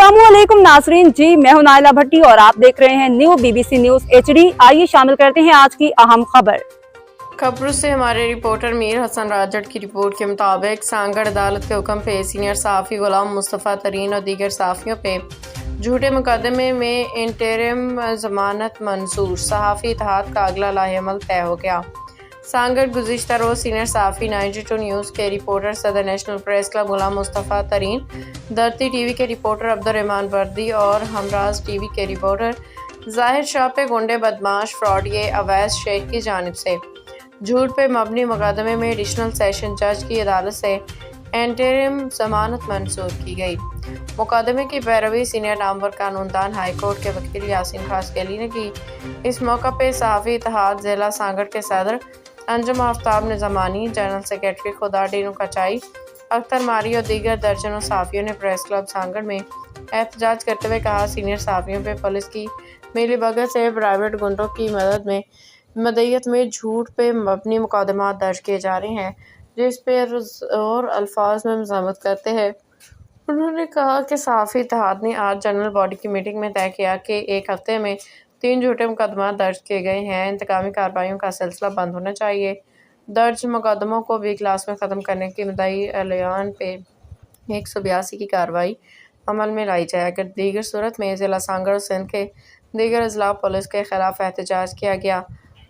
अस्सलामुअलैकुम नाजरीन जी, मैं हूं नाइला भट्टी और आप देख रहे हैं न्यू BBC न्यूज HD। आइए शामिल करते हैं आज की अहम खबरों से हमारे रिपोर्टर मीर हसन राजड़ की रिपोर्ट के मुताबिक सांगड़ अदालत के हुक्म पे सीनियर सहाफ़ी गुलाम मुस्तफ़ा तरीन और दीगर सहाफ़ियों पे झूठे मुकदमे में इंटरिम जमानत मंजूर। सहाफ़ी इत्तेहाद का अगला लाहेअमल तय हो गया। सांगड़ गुज़िश्ता रोज़ सीनियर सहाफ़ी 92 न्यूज़ के रिपोर्टर, सदर नेशनल प्रेस क्लब गुलाम मुस्तफ़ा तरीन, धरती TV के रिपोर्टर अब्दुर्रहमान वर्दी और हमराज TV के रिपोर्टर ज़ाहिर शाह पे गुंडे बदमाश फ्रॉडिये अवैस शेख की जानिब से झूठ पे मबनी मुकदमे में एडिशनल सेशन जज की अदालत से इंटरिम जमानत मंजूर की गई। मुकदमे की पैरवी सीनियर नामवर कानूनदान हाई कोर्ट के वकील यासीन खासकेली ने की। इस मौका पे सहाफ़ी इत्तेहाद जिला सांगड़ के सदर अंजुम आफ्ताब निज़ामानी, जनरल सेक्रेटरी खुदा डीनू कचाई, अख्तर मारी और दीगर दर्जनों सहाफ़ियों ने प्रेस क्लब सांगड़ में एहतजाज करते हुए कहा, सीनियर सहाफ़ियों पे पुलिस की मिलीभगत से प्राइवेट गुंडों की मदद में मदईयत में झूठ पे मबनी मुकदमा दर्ज किए जा रहे हैं, जिस पे और अल्फाज में मज़म्मत करते हैं। उन्होंने कहा कि सहाफ़ी इत्तेहाद ने आज जनरल बॉडी की मीटिंग में तय किया कि एक हफ्ते में 3 झूठे मुकदमा दर्ज किए गए हैं। इंतकामी कार्रवाइयों का सिलसिला बंद होना चाहिए। दर्ज मुकदमों को भी क्लास में ख़त्म करने की मुद्दई अलियान पे 182 की कार्रवाई अमल में लाई जाए। अगर दीगर सूरत में ज़िला सांगड़ और सिंध के दीगर अजला पुलिस के खिलाफ एहतजाज किया गया।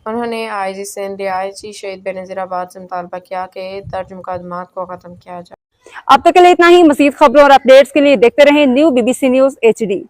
उन्होंने IG सिंध DIG शहीद बेनज़ीराबाद से मुतालबा किया कि दर्ज मुकदमात को ख़त्म किया जाए। अब तक के लिए इतना ही। मज़ीद खबरों और अपडेट्स के लिए देखते रहें न्यू BBC न्यूज HD।